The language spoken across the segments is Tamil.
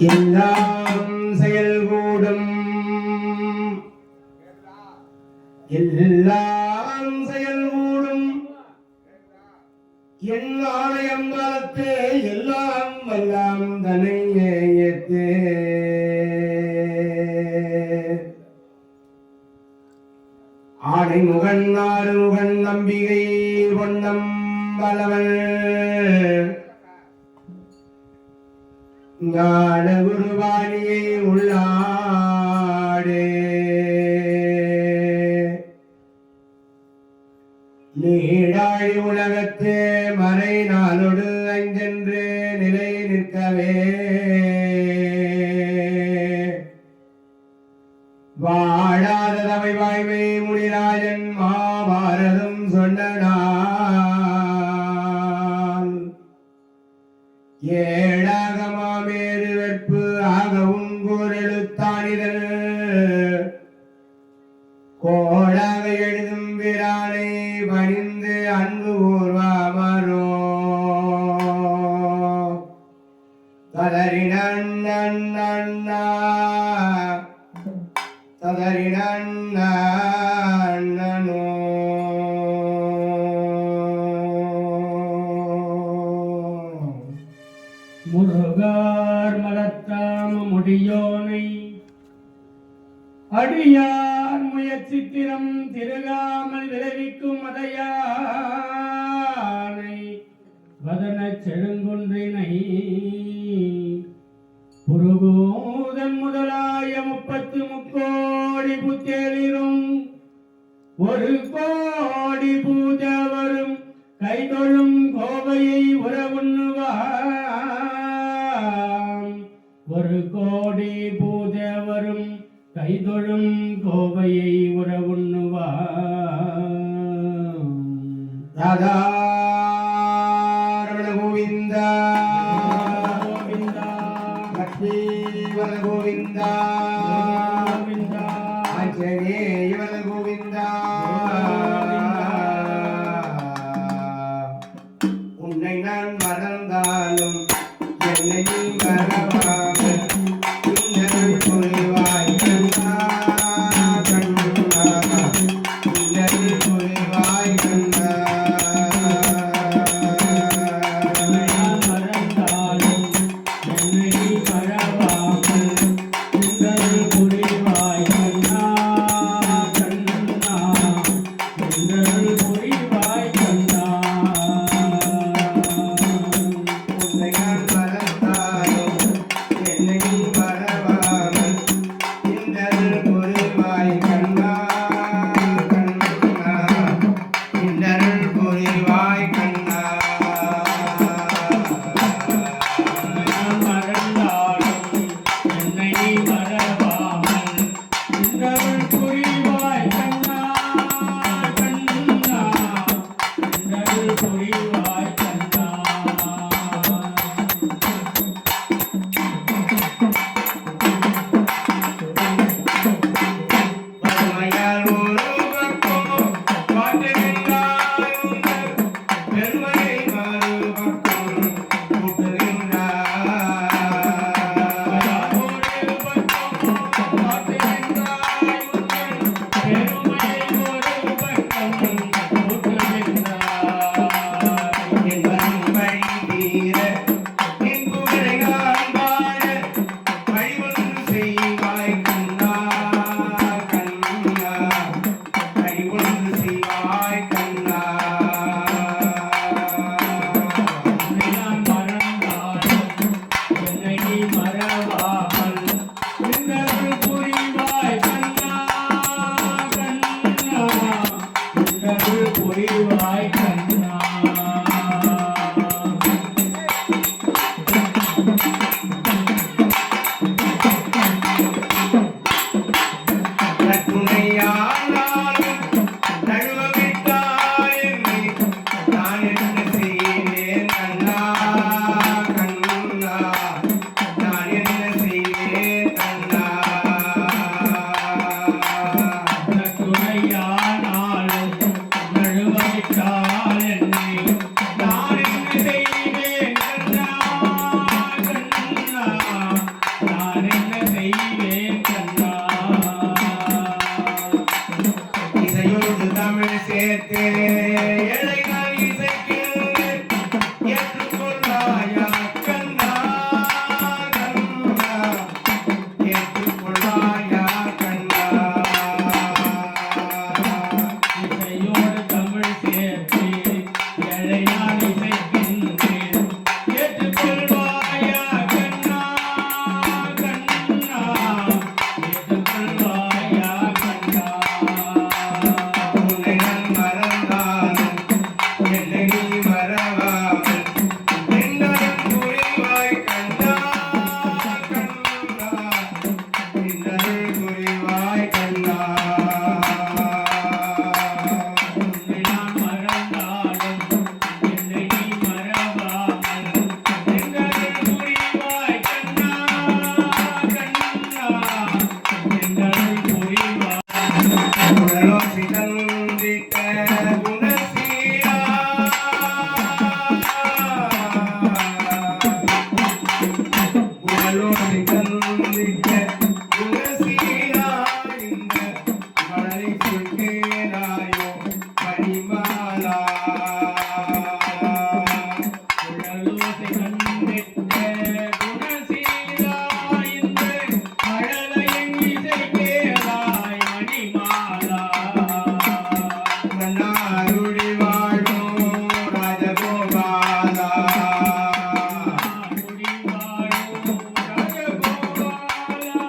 எல்லாம் செயல்கூடும் எல்லாம் செயல்கூடும் என் ஆலயம் காலத்தே எல்லாம் வல்லாம் தனையேத்தே ஆணை முகன் ஆறு முகன் நம்பிகை பொன்னம் பலவன் ஞான குருவாணியை உள்ளாடே நீடாழி உலகத்து மறை நாளொடு அஞ்சென்று நிலை நிற்கவே வாழாத தமை வாய்மை முனிராஜன் மாபாரதம் சொன்னான் ஏழாகமாமேறு வெற்பு ஆகவும் கூறெழுத்தானிதழ் கோளாக எழுதும் வீரானை பணிந்து அன்பு கூர்வாமரோ ததறினண்ணா ததறினண்ணனோ முருகார் மலத்தாம முடியோனை அடியார் முயற்சித்திரம் திருகாமல் விளைவிக்கும் மதையானை வதன செழுங்குன்றினை புருகூதன் முதலாய 30 முக்கோடி புத்தேலிரும் 1 கோடி பூஜவரும் கைதொழும் கோவையை உறவுண்ணுவாம் 1 கோடி பூஜவரும் கைதொழும் கோவையை உறவுண்ணுவாம் ராதா ரமண கோவிந்தா கோவிந்தா லக்ஷ்மீவர கோவிந்தா கோவிந்தா ஆஞ்சநேயவர கோவிந்தா உன்னை நான் மறந்தாலும் என்னை நீ மறவாமல் இன்னருள் புரிவாய் கண்ணா கண்ணா இன்னருள் புரிவாய் கண்ணா மறந்தாலும் என்னை மறவாமல் உங்கள் புரிவாய் கண்ணா கண்ணா உங்கள் புரிவாய் கண்ணா உன்னை நான் மறந்தாலும் என்னை நீ மறவாமல் இன்னருள் புரிவாய் கண்ணா கண்ணா இன்னருள் புரிவாய் கண்ணா மறந்தாலும் என்னை மறவாமல் உங்கள் புரிவாய் கண்ணா கண்ணா உங்கள் புரிவாய் கண்ணா பரமையால் ஒரு பக்கம் பாட்டுகின்றாய் உங்கள் பெருமையை மறுபக்கம் புரிவாய் கண்ணா துணையானாலும் நழுவ விட்டால் என்னை நான் என்ன செய்வேன் கண்ணா கண்ணா நான் என்ன செய்வேன் கண்ணா இசையோடு தமிழ் சேர்த்து ஏழை நான் இசைக்கிறேன் ஏற்றுக்கொள்ளாயா கண்ணா கண்ணா ஏற்றுக்கொள்ளாயா கண்ணா இசையோடு தமிழ் சேர்த்து ஏழை நான் இசைக்கின்றேன் ஏற்றுக்கொள்வாயா கண்ணா கண்ணா ஏற்றுக்கொள்வாயா கண்ணா உன்னை நான் மறந்தாலும் என்னை நீ மறவாமல் என்னுடன் புரிவாய் கண்ணா கண்ணா என்னுடன் புரிவாய் கண்ணா உன்னை நான் மறந்தாலும் என்னை நீ மறவாமல் என்னுடன் புரிவாய் கண்ணா கண்ணா என்னுடன் புரிவாய் உடலோசி தந்திட்ட குணசீலா உடலோசி தந்திட்ட குணசீலா இந்த மழலை சுட்டேனாயோ பரிமாலா உடலோசை கண்டிட்ட குணசீலா இந்த மழலையின் இசை கேளாய் மணிமாலா மன்னாருடி வாழும் ராஜகோபாலா முடிவாழும் ராஜகோபாலா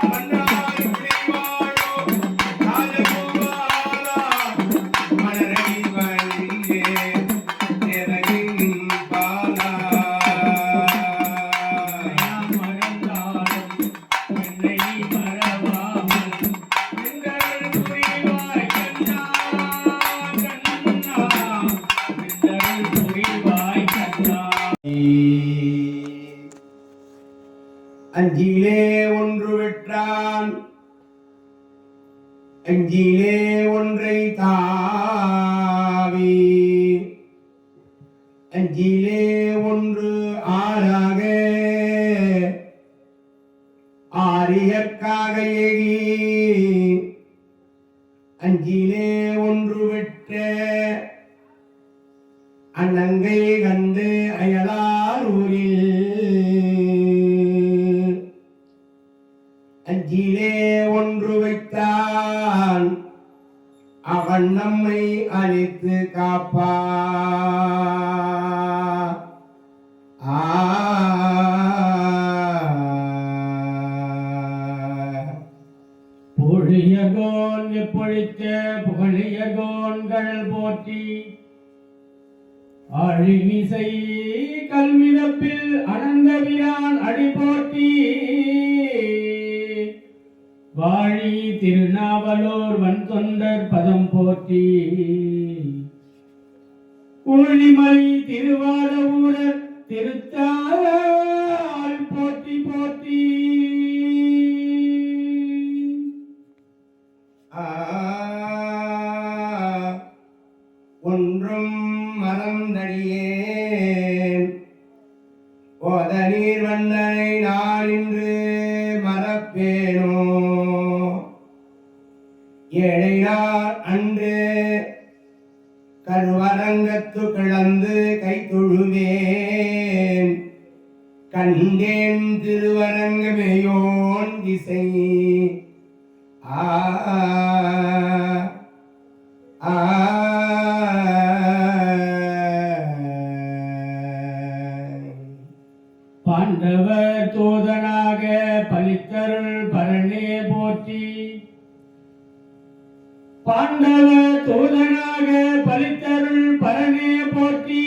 மன்னாருடி வாழும் ராஜகோபாலா மலரை வழியே நிறகின் பாலா மறந்தாலும் என்னை மறவாமல் எங்கள் புரிவாய் கண்ணா கண்ணா எங்கள் புரிவாய் கண்ணா அஞ்சிலே ஒன்று வெற்றான் அஞ்சிலே ஒன்றை தாவி அஞ்சிலே ஒன்று ஆறாக ஆரியற்காக ஏகி அஞ்சிலே ஒன்று வெற்ற அண்ணங்கை கண்டு அயலாரூரில் அஞ்சிலே ஒன்று வைத்தான் அவன் நம்மை அழித்து காப்பா பொழியகோன் எப்பொழித்த புகழியகோன்கள் போற்றி அழிமிசை கல்விதப்பில் அனந்தவிரான் அடி போற்றி வாழி திருநாவலூர் வன்தொண்டர் பதம் போற்றி ஊழிமலை திருவாத ஊரர் திருத்தாள் போற்றி போற்றி ஒன்றும் மறந்தடியேன் ஓத நீர் வந்தனை நான் இன்று மறப்பேனோ ஏழை நாள் அன்று கருவரங்கத்து கிளந்து கை தொழுவேன் கண்டேன் திருவரங்கமேயோன் திசை ஆ ஆ பாண்டவர் தூதனாக பலித்தருள் பரணே போற்றி பாண்டவர் தூதனாக பலித்தருள் பரணே போற்றி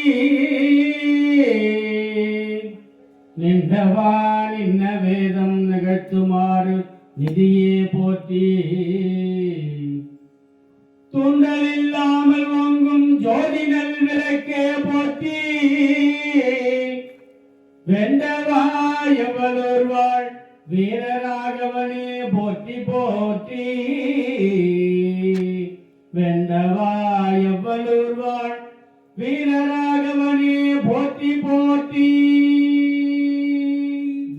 நின்றவா நின்ன வேதம் நிகழ்த்துமாறு நிதியே போற்றி தூண்டல் இல்லாமல் வாங்கும் ஜோதிகள் விளக்கே போற்றி வெண்டவா எவ்வளோர் வாழ் வீரராகவனே போற்றி போற்றி வெண்டவா எவ்வளோ எவலூர் வாழ் வீரராகவனே போற்றி போற்றி.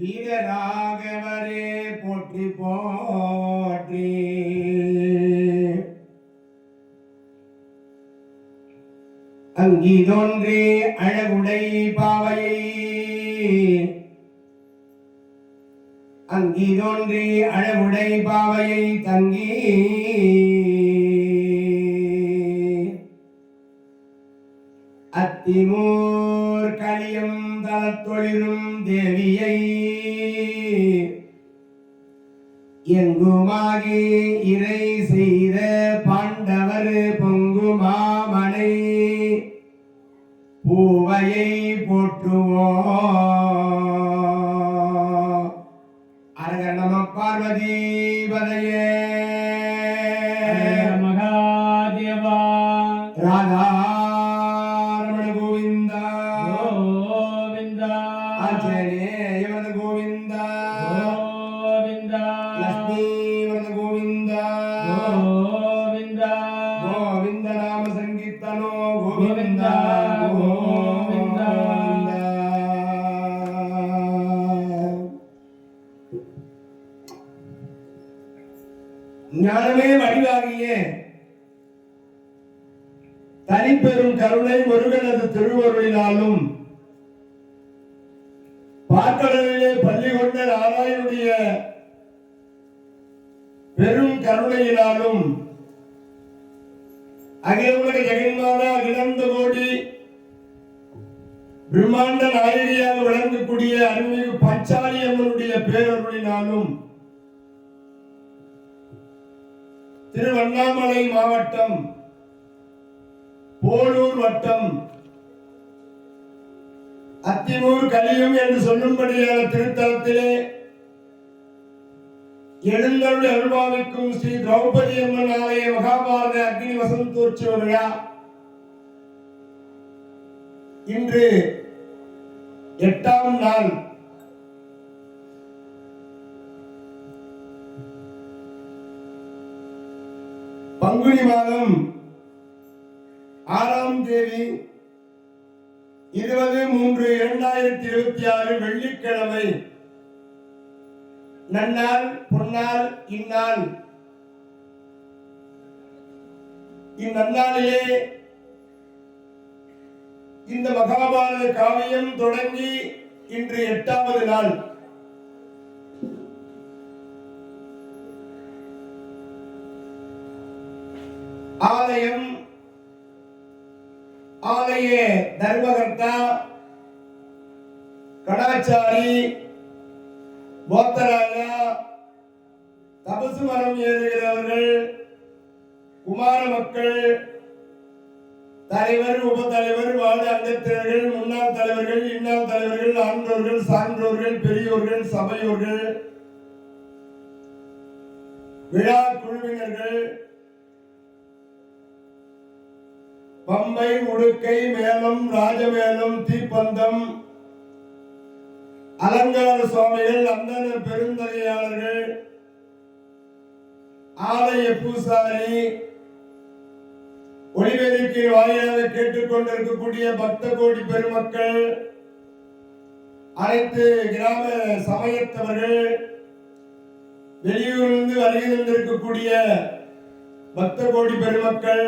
வீரராகவரே போற்றி போற்றி. அங்கிதொன்றே அழகுடை பாவையை அங்கிதொன்றே அழகுடை பாவையை தங்கி அத்திமூர் களியும் தலத்தொழிலும் தேவியை எங்குமாகி இறை செய்த பாண்டவர் பொங்குமாமனை பூவையை போற்றுவோம். அரகர் நம பார்வதி பதையே மகாதேவா. ராதாரமண கோவிந்தா கோவிந்தா ஆஞ்சநேயவன கோவிந்தா கோவிந்தா லக்ஷ்மீவன கோவிந்தா கோவிந்தா கோவிந்த நாம சங்கீர்த்தனோ கோவிந்தா கோவிந்தா. ஞானமே வடிவாகிய தனிப்பெரும் கருணை முருகனது திருவருளினாலும் பார்க்கடலிலே பள்ளி கொண்ட நாராயணுடைய பெரும் கருணையினாலும் அகில உலக ஜெகன்மாதா அகிலந்த கோடி பிரம்மாண்ட நாயகியாக விளங்கக்கூடிய அருள்மிகு பச்சாலி அம்மனுடைய பேரருளினாலும் திருவண்ணாமலை மாவட்டம் போலூர் வட்டம் அத்திமூர் கலியும் என்று சொல்லும்படியான திருத்தலத்திலே எழுந்தருளி அருள்பாவிக்கும் ஸ்ரீ திரௌபதி அம்மன் ஆலய மகாபாரத அக்னி வசந்தோற்சவ விழா இன்று 8ஆம் நாள். பங்குனி மாதம் 6ஆம் தேதி 20/3/2026 வெள்ளிக்கிழமை. நன்னாள் பொன்னாள் இந்நாள். இந்நன்னாளிலே இந்த மகாபாரத காவியம் தொடங்கி இன்று 8வது நாள். ஆலயம் ஆலய தர்மகர்த்தா கடாச்சாரி போத்தராஜா தபசு மரம் ஏறுகிறவர்கள் குமார மக்கள் தலைவர் உபத்தலைவர் வார்டு அங்கத்தினர்கள் முன்னாள் தலைவர்கள் இன்னாள் தலைவர்கள் ஆன்றோர்கள் சான்றோர்கள் பெரியோர்கள் சபையோர்கள் விழா குழுவினர்கள் பம்பை உடுக்கை மேளம் ராஜமேளம் தீப்பந்தம் அலங்கார சுவாமிகள் அந்தனர் பெருந்தகையாளர்கள் ஆலய பூசாரி ஒளிபெருக்கின் வாயிலாக கேட்டுக்கொண்டிருக்கக்கூடிய பக்த கோடி பெருமக்கள் அனைத்து கிராம சமயத்தவர்கள் வெளியூரிலிருந்து வருகை தந்திருக்கக்கூடிய பக்த கோடி பெருமக்கள்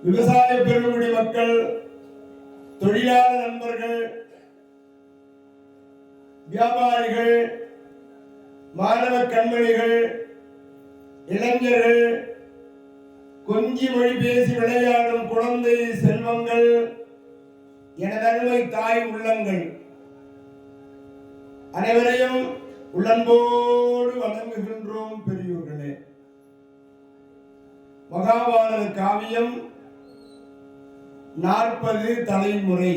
விவசாய பெருங்குடி மக்கள் தொழிலாளர் நண்பர்கள் வியாபாரிகள் மாணவ கண்மணிகள் இளைஞர்கள் கொஞ்சி மொழி பேசி விளையாடும் குழந்தை செல்வங்கள் எனதருமை தாய் உள்ளங்கள் அனைவரையும் உள்ளன்போடு வணங்குகின்றோம் பெரியோர்களே. மகாபாரத காவியம் 40 தலைமுறை.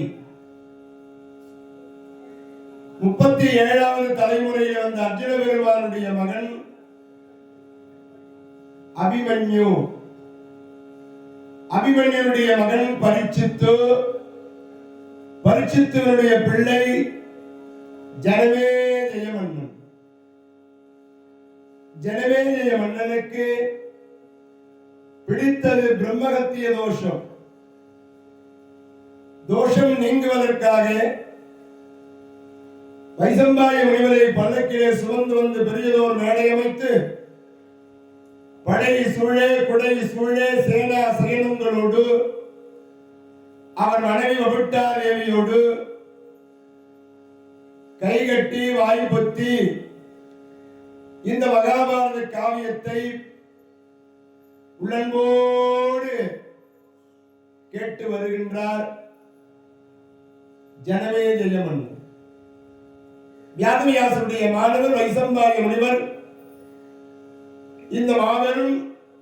37வது தலைமுறையில் வந்த அர்ஜுன பெருமானுடைய மகன் அபிமன்யு. அபிமன்யுடைய மகன் பரீட்சித்து. பரீட்சித்துடைய பிள்ளை ஜனமேஜய மன்னன். ஜனமேஜய மன்னனுக்கு பிடித்தது பிரம்மகத்திய தோஷம். தோஷம் நீங்குவதற்காக வைசம்பாய முனிவரை பல்லக்கிலே சுமந்து வந்து பெரியதோர் மேடை அமைத்து படை சூழே குடை சூழே சேனா சேனங்களோடு அவர் மனைவி வபிட்டா தேவியோடு கைகட்டி வாய் பொத்தி இந்த மகாபாரத காவியத்தை உள்ளன்போடு கேட்டு வருகின்றார் ஜனமே ஜெயமன். வியாசருடைய மாணவர் வைசம்பாய முனிவர் இந்த மாபெரும்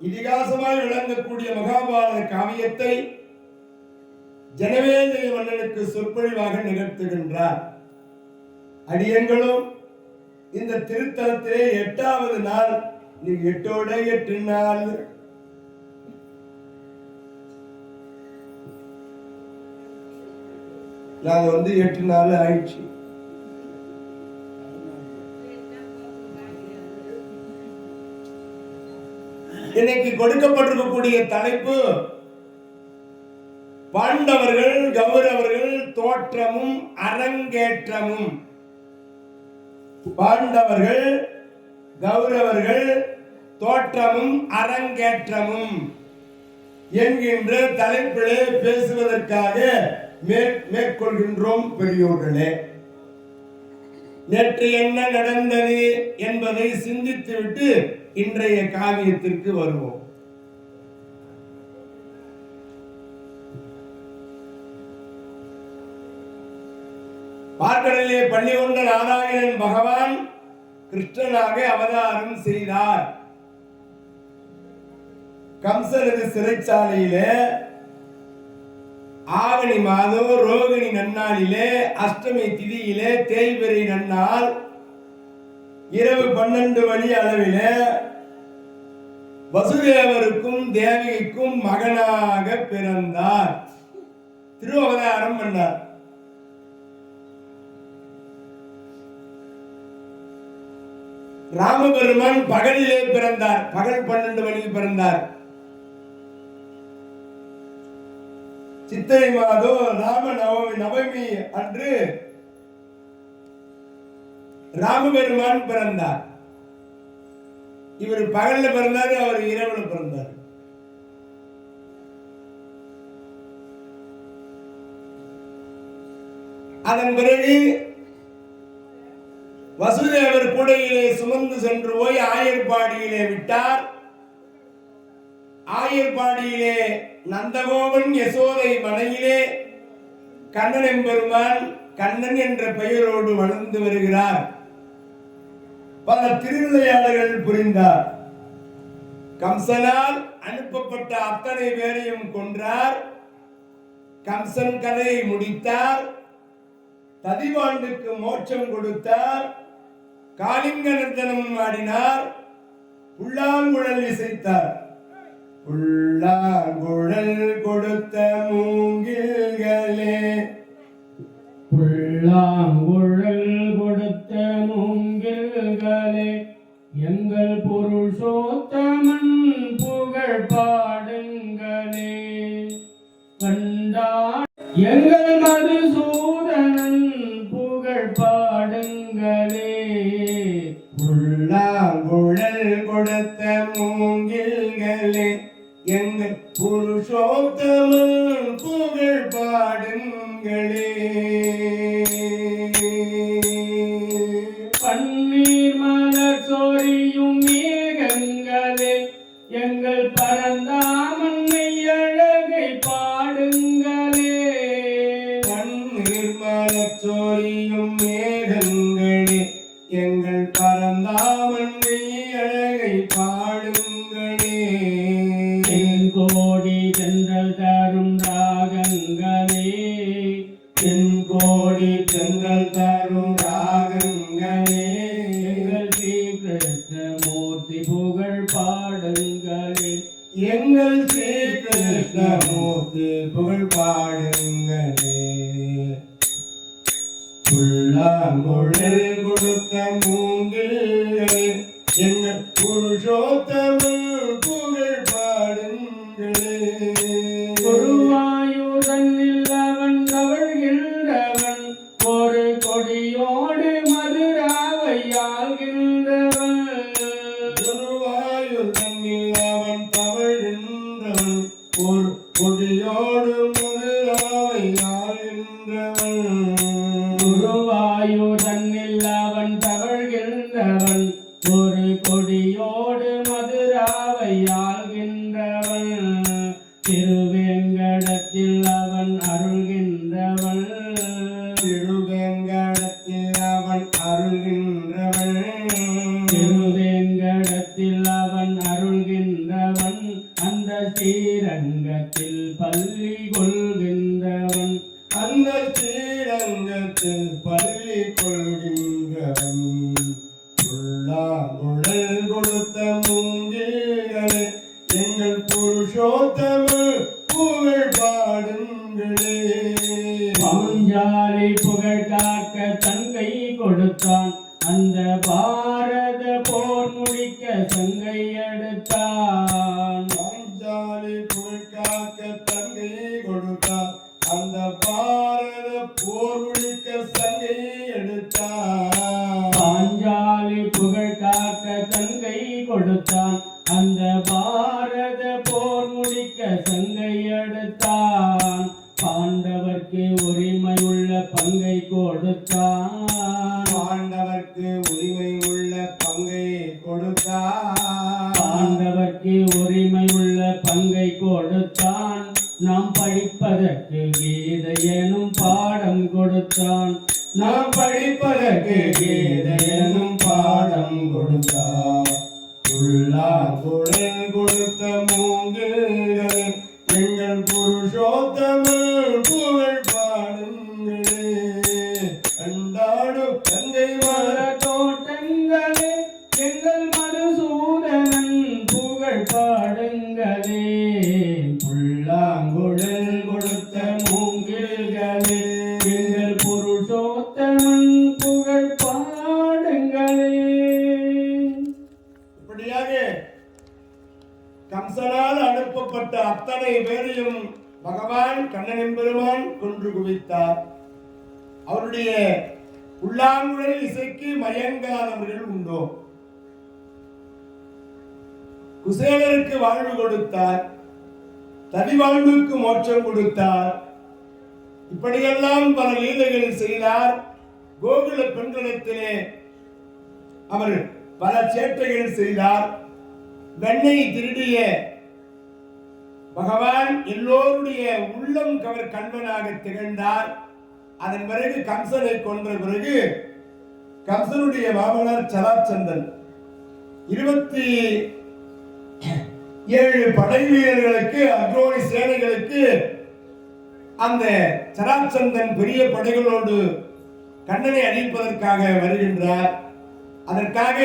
இதிகாசமாய் விளங்கக்கூடிய மகாபாரத காவியத்தை ஜனவேந்திர மன்னனுக்கு சொற்பொழிவாக நிகழ்த்துகின்றார். அடியங்களும் இந்த திருத்தலத்திலே 8வது நாள், நீ 8 நாள் நாங்க 8 நாள் ஆயிடுச்சு. இன்னைக்கு கொடுக்கப்பட்டிருக்கக்கூடிய தலைப்பு பாண்டவர்கள் கௌரவர்கள் தோற்றமும் அரங்கேற்றமும். பாண்டவர்கள் கௌரவர்கள் தோற்றமும் அரங்கேற்றமும் என்கின்ற தலைப்பிலே பேசுவதற்காக மேற்கொள்கின்றோம் பெரியோர்களே. நேற்று என்ன நடந்தது என்பதை சிந்தித்துவிட்டு இன்றைய காவியத்திற்கு வருவோம். பார்க்கடலிலே பள்ளி கொண்ட நாராயணன் பகவான் கிருஷ்ணனாக அவதாரம் செய்தார். கம்சனது சிறைச்சாலையிலே ஆவணி மாதம் ரோகிணி நன்னாளிலே அஷ்டமி திதியிலே தேய்பிறை நன்னாள் இரவு 12 மணி அளவிலே வசுதேவருக்கும் தேவகிக்கும் மகனாக பிறந்தார். திருவவதாரம் பண்ணார். ராமபெருமான் பகலிலே பிறந்தார். பகல் 12 மணிக்கு பிறந்தார். சித்திரை மாதம் ராம நவமி அன்று ராமபெருமான் பிறந்தார். இவர் பகல்ல பிறந்தாரு, அவர் இரவுல பிறந்தார். அதன் பிறகு வசுதேவர் கூடையிலே சுமந்து சென்று போய் ஆயர்பாடியிலே விட்டார். ஆயர்பாடியிலே நந்தகோபன் யசோதை மனையிலே கண்ணன் எம்பெருமான் கண்ணன் என்ற பெயரோடு வளர்ந்து வருகிறார். பல திருவிளையாடல்கள் புரிந்தார். கம்சனால் அனுப்பப்பட்ட அத்தனை பேரையும் கொன்றார். கம்சன் கதையை முடித்தார். ததிவாண்டுக்கு மோட்சம் கொடுத்தார். காளிங்க நர்த்தனம் ஆடினார். புல்லாங்குழல் இசைத்தார். புல்லாங்குழல் கொடுத்த மூங்கில்களே, புல்லாங்குழல் கொடுத்த மூங்கில்களே, எங்கள் புருஷோத்தமன் புகழ் பாடுங்களே. கண்டார் எங்கள் மதுசூதனன் புகழ் பாடுங்களே. புல்லாங்குழல் கொடுத்த மூங்கில்களே, எங்கள் புருஷோத்தமன் புகழ் பாடுங்களே. பன்னீர் மலர் சொரியும் மேகங்களே, எங்கள் பரந்தாமன்னை அழகை பாடுங்களே. பன்னீர் மலர் சொரியும் மேகங்களே, எங்கள் பரந்தாமன்னை அழகை பாடுங்களே. தென்கோடி தென்றல் தரும் ராகங்களே, தென்கோடி தென்றல் தரும் ராகங்களே, எங்கள் ஸ்ரீ கிருஷ்ணமூர்த்தி புகழ் பாடுங்களே. எங்கள் ஸ்ரீ கிருஷ்ணமூர்த்தி புகழ் பாடுங்களே. புல்லாங்குழல் கொடுத்த மூங்கில்களே, எங்கள் புருஷோத்தமன் புகழ் பாடுங்களே. கொடியோடு மதுராவை ஆள்கின்றவன் குருவாயூர் தன்னில் அவன் தவழ்கின்றவன் ஒரு கொடியோடு மதுராவை ஆள்கின்றவன் திருவேங்கடத்தில் அவன் அருள்கின்றவன் திருவேங்கடத்தில் அவன் அருள்கின்றவன் திருவேங்கடத்தில் அவன் அருள்கின்றவன் அந்த ஸ்ரீரங்கத்தில் பள்ளி கொள்கின்றவன் அந்த ஸ்ரீரங்கத்தில் பள்ளி கொள்கின்றவன் புல்லாங்குழல் கொடுத்த மூங்கில்களே எங்கள் புருஷோத்தம புகழ் பாடுங்களே பாஞ்சாலி புகழ் காக்க தன் கை கொடுத்தான் அந்த பாரத போர் முடிக்க சங்கை எடுத்தான் பாஞ்சாலி புகழ் காக்க தங்கை கொடுத்தான் அந்த பாரத போர் முடிக்க சங்கை எடுத்தான் பாஞ்சாலி புகழ் காக்க தன் கை கொடுத்தான் அந்த பாரத போர் முடிக்க சங்கை எடுத்தான் பாண்டவர்க்கு உரிமை உள்ள பங்கை கொடுத்தான் பாண்டவர்க்கு உரிமை உள்ள பங்கை கொடுத்தான் பாண்டவர்க்கு உரிமை உள்ள பங்கை கொடுத்தான் நாம் படிப்பதற்கு கீதை எனும் பாடம் கொடுத்தான் நாம் படிப்பதற்கு கீதை எனும் பாடம் கொடுத்தான் புல்லாங்குழல் கொடுத்த மூங்கில்களே எங்கள் புருஷோத்தம புகழ் பாடுங்களே கண்டாடு தங்கை மல தோட்டங்களே எங்கள் மதுசூதனன் புகழ் பாடுங்களே புல்லாங்குழல் கொடுத்த மூங்கில்களே எங்கள் புருஷோத்தமன் புகழ் பாடுங்களே. இப்படியாக கம்சனால் அனுப்பப்பட்ட அத்தனை பேரையும் பகவான் கண்ணன் பெருமான் கொன்று குவித்தார். அவருடைய புல்லாங்குழல் இசைக்கு மயங்காதவர்கள் உண்டோ? குசேலருக்கு வாழ்வு கொடுத்தார், தனிவாழ்வுக்கு மோட்சம் கொடுத்தார். இப்படியெல்லாம் பல லீலைகள் செய்தார். கோகுல பெண்களிடத்திலே அவர் பல சேட்டைகள் செய்தார். வெண்ணெய் திருடிய பகவான் எல்லோருடைய உள்ளம் கவர் கண்வனாக திகழ்ந்தார். அதன் பிறகு கம்சனை கொன்ற பிறகு கம்சனுடைய மாமனார் சராச்சந்தன் 27 படை வீரர்களுக்கு அக்ரோனி சேனைகளுக்கு அந்த சராச்சந்தன் பெரிய படைகளோடு கண்ணனை அழிப்பதற்காக வருகின்றார். அதற்காக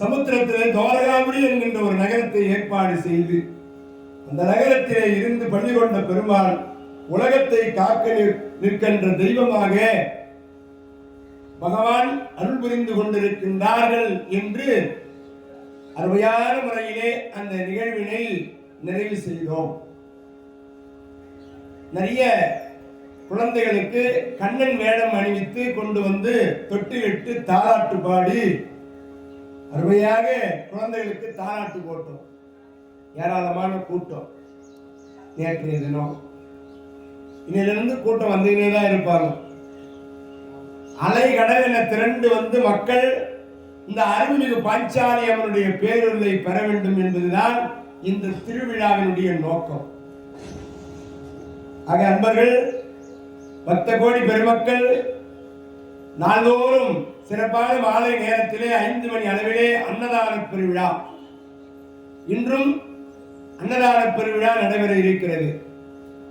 சமுத்திரத்திலே துவாரகாபுரி என்கின்ற ஒரு நகரத்தை ஏற்பாடு செய்து அந்த நகரத்திலே இருந்து பள்ளி கொண்ட பெருமாள் உலகத்தை காக்க நிற்கின்ற தெய்வமாக பகவான் அருள் புரிந்து கொண்டிருக்கின்றார்கள் என்று அருமையான முறையிலே அந்த நிகழ்வினை நிறைவு செய்தோம். நிறைய குழந்தைகளுக்கு கண்ணன் வேடம் அணிவித்து கொண்டு வந்து தொட்டிலிட்டு தாலாட்டு பாடி அருமையாக குழந்தைகளுக்கு தாலாட்டு போட்டோம். ஏராளமான கூட்டம் நேற்றைய தினம். இன்னிலிருந்து கூட்டம் வந்துகிட்டே தான் இருப்பாங்க. அலை கடல் என திரண்டு வந்து மக்கள் இந்த அருள்மிகு பாஞ்சாலி அவனுடைய பேரொருளை பெற வேண்டும் என்பதுதான் இந்த திருவிழாவினுடைய நோக்கம். ஆக அன்பர்கள், பக்த கோடி பெருமக்கள் நாள்தோறும் சிறப்பான மாலை நேரத்திலே 5 மணி அளவிலே அன்னதான பெருவிழா, இன்றும் அன்னதான பெருவிழா நடைபெற இருக்கிறது.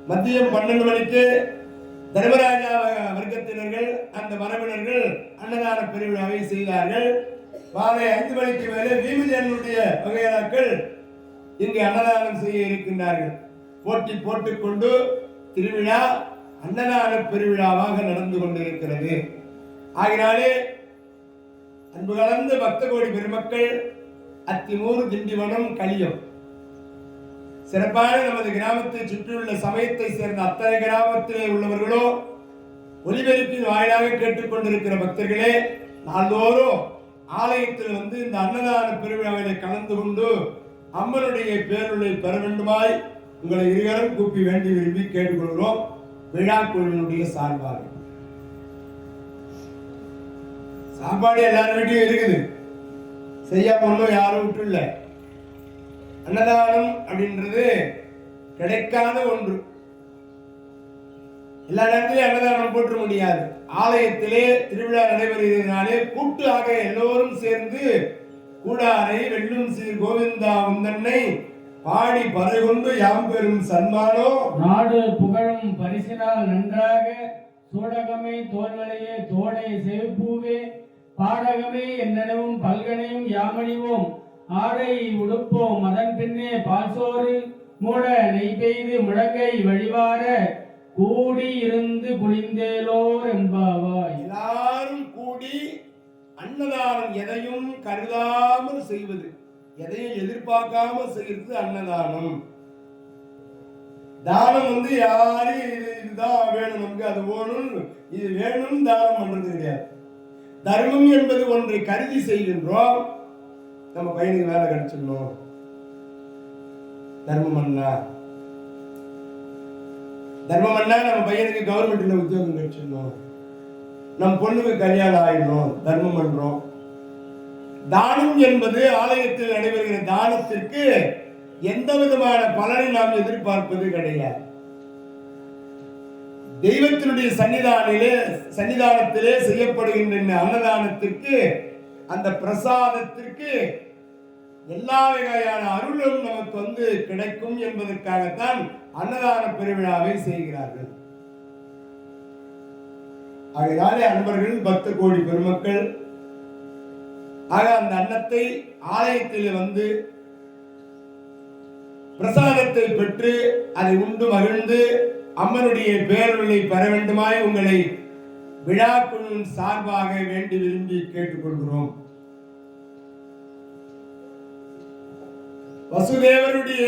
மதியம் 12 மணிக்கு தர்மராஜா வர்க்கத்தினர்கள் அந்த மரபினர்கள் அன்னதான பெருவிழாவை செய்தார்கள். மாலை 5 மணிக்கு மேலே வீமஜனுடைய வகையாக்கள் இங்கு அன்னதானம் செய்ய இருக்கின்றார்கள். போட்டி போட்டுக்கொண்டு திருவிழா அன்னதான பெருவிழாவாக நடந்து கொண்டிருக்கிறது. ஆகினாலே அன்பு கலந்த பக்த கோடி பெருமக்கள், அத்திமூர், திண்டிவனம், கலியம் சிறப்பான நமது கிராமத்தை சுற்றியுள்ள சமயத்தை சேர்ந்த அத்தனை கிராமத்திலே உள்ளவர்களோ ஒலிபெருப்பின் வாயிலாக கேட்டுக்கொண்டிருக்கிற பக்தர்களே, நாள்தோறும் ஆலயத்தில் வந்து இந்த அன்னதான பெருவிழாவிலே கலந்து கொண்டு அம்மனுடைய பேருளை பெற வேண்டுமாய் உங்களை இருவரும் கூப்பி வேண்டி விரும்பி கேட்டுக்கொள்கிறோம் விழா குழுவினுடைய சார்பாக. சாப்பாடு எல்லாரும் வீட்டையும் இருக்குது, செய்யாம ஒன்றும் யாரும் விட்டு இல்லை. அன்னதானம் அப்படின்றது கிடைக்காத ஒன்று. எல்லா நேரத்திலும் அன்னதானம் போற்ற முடியாது. ஆலயத்திலே திருவிழா நடைபெறுகிறதுனாலே கூட்டாக எல்லோரும் சேர்ந்து கூடாரை வெல்லும் சீர் கோவிந்தா உந்தன்னை பாடி பறைகொண்டு யாம் பெறும் சன்மானோ நாடு புகழும் பரிசினால் நன்றாக சூடகமே தோல்வலையே தோடை செவிப்பூவே பாடகமே என்னவும் பல்கனையும் யாமணிவோம் ஆடை உடுப்போம் அதன் பின்னே பால்சோறு மூட நெய் பெய்து முழங்கை வழிவார கூடி இருந்து குளிந்தேலோர் என்பாவாய். எல்லாரும் கூடி அன்னதானம் எதையும் கருதாமல் செய்வது, எதையும் எதிர்பார்க்காமல் செய்யறது அன்னதானம். தானம் யாரு இதுதான் வேணும், நமக்கு அது வேணும் இது வேணும் தானம் பண்றது கிடையாது. தர்மம் என்பது ஒன்றை கருதி செய்கின்றோம். நம்ம பையனுக்கு வேலை கிடைச்சிடணும், தர்மம் பண்ணா நம்ம பையனுக்கு கவர்மெண்ட்ல உத்தியோகம் கிடைச்சிடணும், நம் பொண்ணுக்கு கல்யாணம் ஆயிடணும், தர்மம் பண்றோம். தானம் என்பது ஆலயத்தில் நடைபெறுகிற தானத்திற்கு எந்த விதமான பலனை நாம் எதிர்பார்ப்பது கிடையாது. தெய்வத்தினுடைய சன்னிதானத்திலே செய்யப்படுகின்ற அன்னதானத்திற்கு, அந்த பிரசாதத்திற்கு எல்லா வகையான அருளும் நமக்கு கிடைக்கும் என்பதற்காகத்தான் அன்னதான பெருவிழாவை செய்கிறார்கள். ஆகையாலே அன்பர்கள் 10 கோடி பெருமக்கள் அந்த அன்னத்தை ஆலயத்தில் பிரசாதத்தை பெற்று அதை உண்டு மகிழ்ந்து அம்மனுடைய பேரருளை பெற வேண்டுமாய் உங்களை விழா குழுவின் சார்பாக வேண்டி விரும்பி கேட்டுக்கொள்கிறோம். வசுதேவருடைய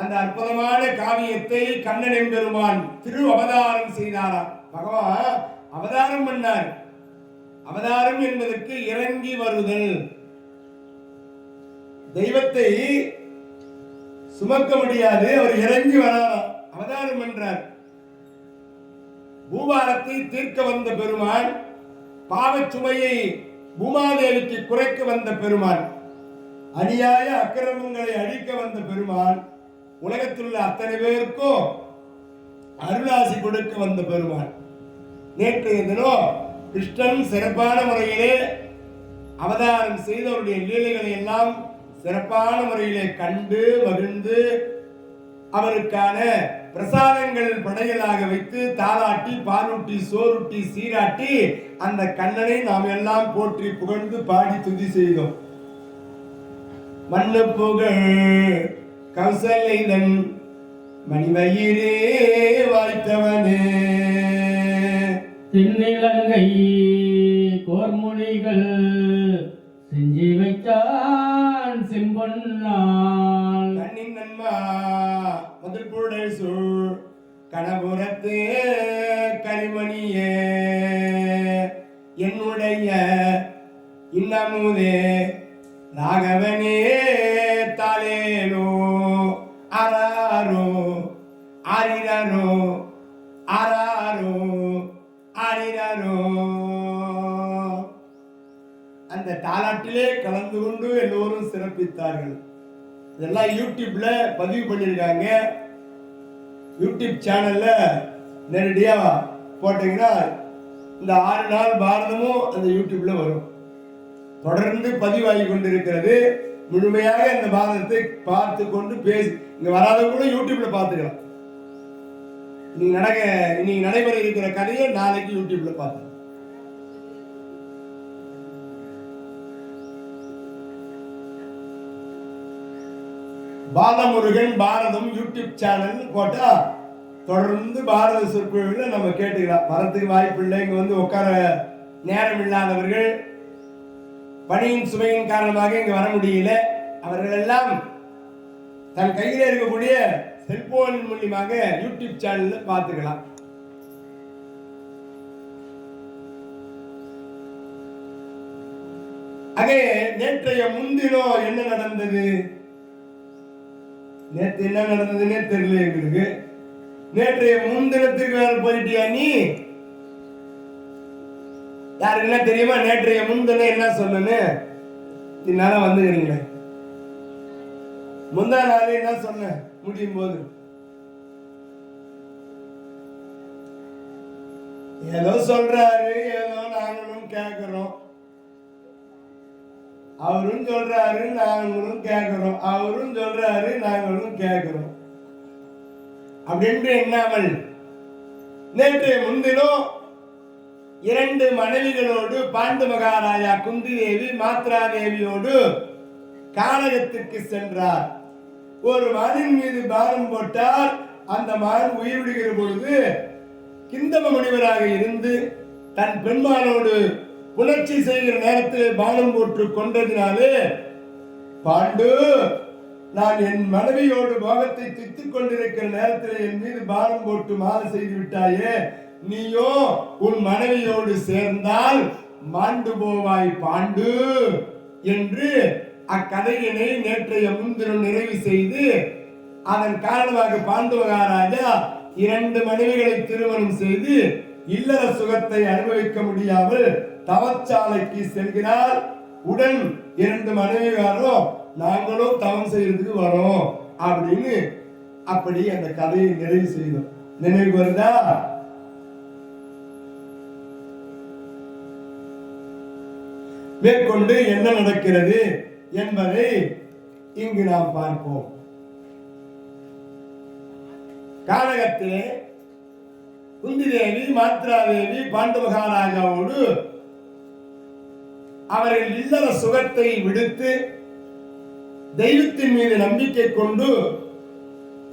அந்த அற்புதமான காவியத்தை கண்ணன் எம்பெருமான் திரு அவதாரம் செய்தாராம். பகவான் அவதாரம் பண்ணார். அவதாரம் என்பதற்கு இறங்கி வருதல். தெய்வத்தை சுமக்க முடியாது, அவர் இறங்கி வராராம், அவதாரம் பண்றார். பூபாரத்தை தீர்க்க வந்த பெருமான், பாவச்சுமையை பூமாதேவிக்கு குறைக்க வந்த பெருமான், அநியாய அக்கிரமங்களை அழிக்க வந்த பெருமான், உலகத்தில் உள்ள அத்தனை பேருக்கும் அருளாசி கொடுக்க வந்த பெருமான். நேற்றைய தினம் கிருஷ்ணன் சிறப்பான முறையிலே அவதாரம் செய்தவருடைய லீலைகளை எல்லாம் சிறப்பான முறையிலே கண்டு மகிழ்ந்து அவருக்கான பிரசாதங்கள் படையலாக வைத்து தாளாட்டி பாலூட்டி சோறுட்டி சீராட்டி அந்த கண்ணனை நாம் எல்லாம் போற்றி புகழ்ந்து பாடி துதி செய்தோம். மண்ணு புகழ் கௌசல்யன் மணிவயிரே வாய்த்தவனே தென்னிலங்கை கோர்மொழிகள் செஞ்சி வைத்தான் செம்பொன்னான் கண்ணின் நன்மா முதல் பொருள் சூழ் கணபுரத்து கரிமணியே என்னுடைய இன்னமுதே ராகவனே தாலேலோ ஆராரோ ஆரிரோ ஆராரோ ஆரிரோ. அந்த தாலாட்டிலே கலந்து கொண்டு எல்லோரும் சிறப்பித்தார்கள். இதெல்லாம் யூடியூப்ல பதிவு பண்ணியிருக்காங்க. யூடியூப் சேனல்ல நேரடியா போட்டீங்கன்னா இந்த 6 நாள் பாரதமும் அந்த யூடியூப்ல வரும். தொடர்ந்து பதிவாகி கொண்டிருக்கிறது. முழுமையாக இந்த பாரதத்தை பார்த்து கொண்டு பேசி இங்க வராதவங்க கூட யூடியூப்ல பார்த்துக்கலாம். இன்னைக்கு நடைபெற இருக்கிற கதையை நாளைக்கு யூடியூப்ல பார்த்து பாலமுருகன் பாரதம் யூடியூப் சேனல் போட்டா தொடர்ந்து பாரத சொற்பொழிவுல நம்ம கேட்டுக்கலாம். வரத்துக்கு வாய்ப்பு இல்லை. இங்க உட்கார நேரம் இல்லாதவர்கள், பணியின் சுமையின் காரணமாக இங்க வர முடியல, அவர்கள் எல்லாம் தன் கையில இருக்கக்கூடிய செல்போன் மூலியமாக யூடியூப் சேனல்ல பார்த்துக்கலாம். ஆக நேற்றைய முன்தினம் என்ன நடந்தது? நேற்று என்ன நடந்ததுன்னே தெரியல எங்களுக்கு. நேற்றைய முன்தினத்திற்கு வேற போயிட்டியா நீ? யாருக்கு என்ன தெரியுமா நேற்றைய முன்தினம் என்ன சொன்னேன்னு? என்னால வந்துக்கிறீங்களே, முந்தா நாளே என்ன சொன்ன முடியும் போது? ஏதோ சொல்றாரு, ஏதோ நாங்களும் கேட்கிறோம். அவரும் சொல்றாரு, நாங்களும் கேட்கிறோம். அவரும் சொல்றாரு, நாங்களும் கேட்கிறோம். அப்படின்ட்டு எண்ணாமல் நேற்றைய முன்தினம் 2 மனைவிகளோடு பாண்டு மகாராஜா குந்தி தேவி மாத்ரா தேவியோடு கானகத்திற்கு சென்றார். ஒரு மானின் மீது பாரம் போட்டால் அந்த மான் உயிர் விடுகிற பொழுது கிந்தம முனிவராக இருந்து தன் பெண்மானோடு புணர்ச்சி செய்கிற நேரத்தில் பானம் போட்டு கொண்டதினாலே, பாண்டு, நான் என் மனைவியோடு போகத்தை தித்துக் கொண்டிருக்கிற நேரத்தில் என் மீது பானம் போட்டு மாறு செய்து விட்டாயே, நீயோ உன் மனைவியோடு சேர்ந்தால் மாண்டு போவாய் பாண்டு என்று அக்கதையினை நேற்றைய முன்தினம் நிறைவு செய்து, அதன் காரணமாக பாண்டு மகாராஜா 2 மனைவிகளை திருமணம் செய்து இல்லற சுகத்தை அனுபவிக்க முடியாமல் தவச்சாலைக்கு செல்கிறார். உடன் 2 மனைவிகாரும் நாங்களும் தவம் செய்யறதுக்கு வரோம் அப்படின்னு அப்படி அந்த கதையை நிறைவு செய்தோம். நினைவு வருதா? மேற்கொண்டு என்ன நடக்கிறது என்பதை இங்கு நாம் பார்ப்போம். கானகத்திலே குந்தி தேவி மாத்ரா தேவி பாண்டு மகாராஜாவோடு அவர்கள் இல்லற சுகத்தை விடுத்து தெய்வத்தின் மீது நம்பிக்கை கொண்டு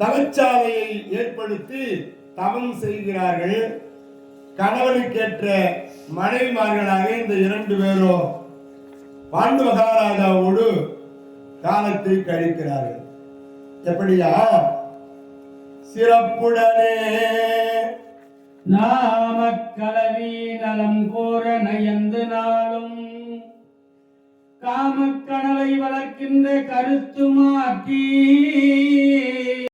தவச்சாலையை ஏற்படுத்தி தவம் செய்கிறார்கள். கணவனுக்கேற்ற மனைவிமார்களாக இந்த 2 பேரும் பாண்டு மகாராஜாவோடு காலத்தை கழிக்கிறார்கள். எப்படியா? சிறப்புடனே நாமக்கலவி நலம் கூற நயந்து நாளும் காமக்கனவை வளர்க்கின்ற கருத்து மாற்றி